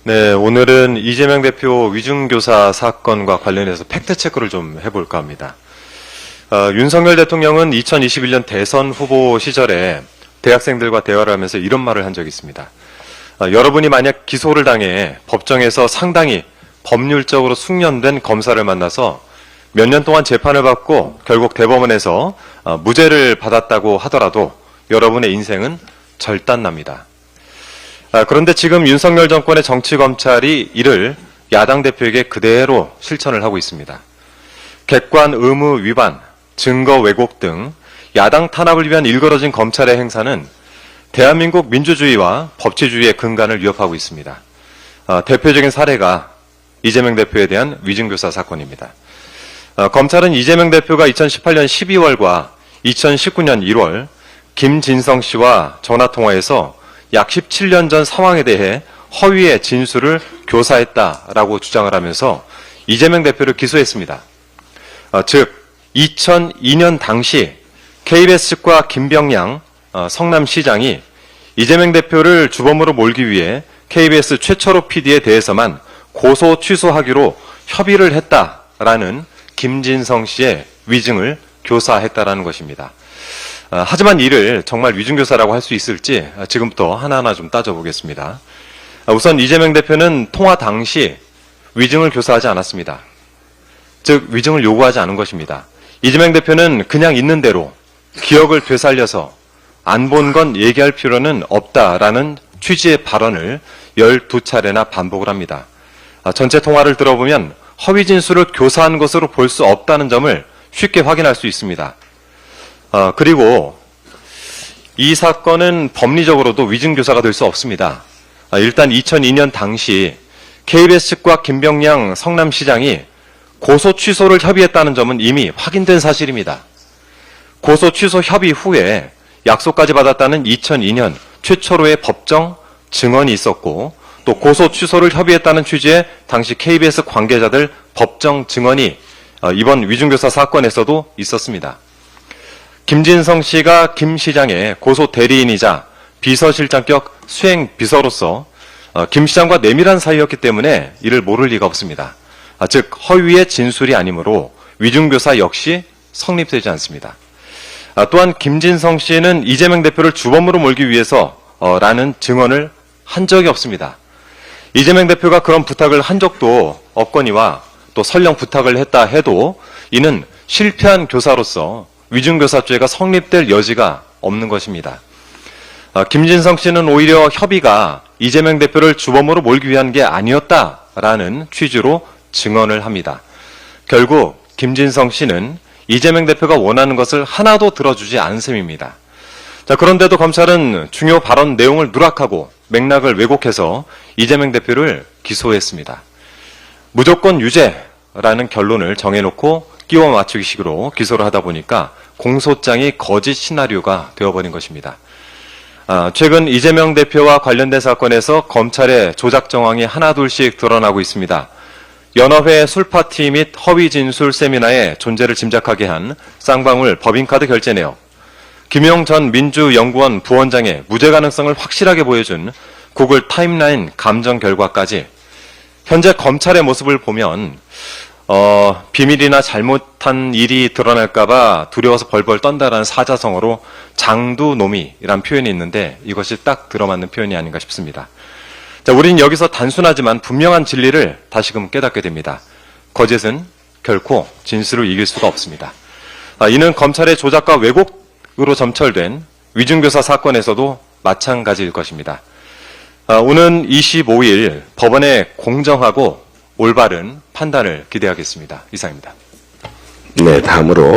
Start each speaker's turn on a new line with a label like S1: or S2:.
S1: 네, 오늘은 이재명 대표 위중교사 사건과 관련해서 팩트체크를 좀 해볼까 합니다. 윤석열 대통령은 2021년 대선 후보 시절에 대학생들과 대화를 하면서 이런 말을 한 적이 있습니다. 여러분이 만약 기소를 당해 법정에서 상당히 법률적으로 숙련된 검사를 만나서 몇 년 동안 재판을 받고 결국 대법원에서 무죄를 받았다고 하더라도 여러분의 인생은 절단납니다. 그런데 지금 윤석열 정권의 정치검찰이 이를 야당 대표에게 그대로 실천을 하고 있습니다. 객관 의무 위반, 증거 왜곡 등 야당 탄압을 위한 일그러진 검찰의 행사는 대한민국 민주주의와 법치주의의 근간을 위협하고 있습니다. 대표적인 사례가 이재명 대표에 대한 위중교사 사건입니다. 검찰은 이재명 대표가 2018년 12월과 2019년 1월 김진성 씨와 전화통화에서 약 17년 전 상황에 대해 허위의 진술을 교사했다라고 주장을 하면서 이재명 대표를 기소했습니다. 즉 2002년 당시 KBS 측과 김병양 성남시장이 이재명 대표를 주범으로 몰기 위해 KBS 최철호 PD에 대해서만 고소 취소하기로 협의를 했다라는 김진성 씨의 위증을 교사했다라는 것입니다. 하지만 이를 정말 위중교사라고 할 수 있을지 지금부터 하나하나 좀 따져보겠습니다. 우선 이재명 대표는 통화 당시 위증을 교사하지 않았습니다. 즉 위증을 요구하지 않은 것입니다. 이재명 대표는 그냥 있는 대로 기억을 되살려서 안 본 건 얘기할 필요는 없다라는 취지의 발언을 12차례나 반복을 합니다. 전체 통화를 들어보면 허위 진술을 교사한 것으로 볼 수 없다는 점을 쉽게 확인할 수 있습니다. 그리고 이 사건은 법리적으로도 위증교사가 될 수 없습니다. 일단 2002년 당시 KBS 측과 김병양 성남시장이 고소 취소를 협의했다는 점은 이미 확인된 사실입니다. 고소 취소 협의 후에 약속까지 받았다는 2002년 최초로의 법정 증언이 있었고 또 고소 취소를 협의했다는 취지의 당시 KBS 관계자들 법정 증언이 이번 위중교사 사건에서도 있었습니다. 김진성 씨가 김 시장의 고소 대리인이자 비서실장격 수행 비서로서 김 시장과 내밀한 사이였기 때문에 이를 모를 리가 없습니다. 즉 허위의 진술이 아니므로 위중교사 역시 성립되지 않습니다. 또한 김진성 씨는 이재명 대표를 주범으로 몰기 위해서 라는 증언을 한 적이 없습니다. 이재명 대표가 그런 부탁을 한 적도 없거니와 또 설령 부탁을 했다 해도 이는 실패한 교사로서 위중교사죄가 성립될 여지가 없는 것입니다. 김진성 씨는 오히려 협의가 이재명 대표를 주범으로 몰기 위한 게 아니었다라는 취지로 증언을 합니다. 결국 김진성 씨는 이재명 대표가 원하는 것을 하나도 들어주지 않은 셈입니다. 그런데도 검찰은 중요 발언 내용을 누락하고 맥락을 왜곡해서 이재명 대표를 기소했습니다. 무조건 유죄라는 결론을 정해놓고 끼워 맞추기식으로 기소를 하다 보니까 공소장이 거짓 시나리오가 되어버린 것입니다. 최근 이재명 대표와 관련된 사건에서 검찰의 조작 정황이 하나둘씩 드러나고 있습니다. 연합회 술파티 및 허위 진술 세미나의 존재를 짐작하게 한 쌍방울 법인카드 결제 내역, 김용 전 민주연구원 부원장의 무죄 가능성을 확실하게 보여준 구글 타임라인 감정 결과까지 현재 검찰의 모습을 보면 비밀이나 잘못한 일이 드러날까봐 두려워서 벌벌 떤다라는 사자성어로 장두노미라는 표현이 있는데 이것이 딱 들어맞는 표현이 아닌가 싶습니다. 우리는 여기서 단순하지만 분명한 진리를 다시금 깨닫게 됩니다. 거짓은 결코 진실을 이길 수가 없습니다. 이는 검찰의 조작과 왜곡으로 점철된 위중교사 사건에서도 마찬가지일 것입니다. 오는 25일 법원의 공정하고 올바른 판단을 기대하겠습니다. 이상입니다.
S2: 네, 다음으로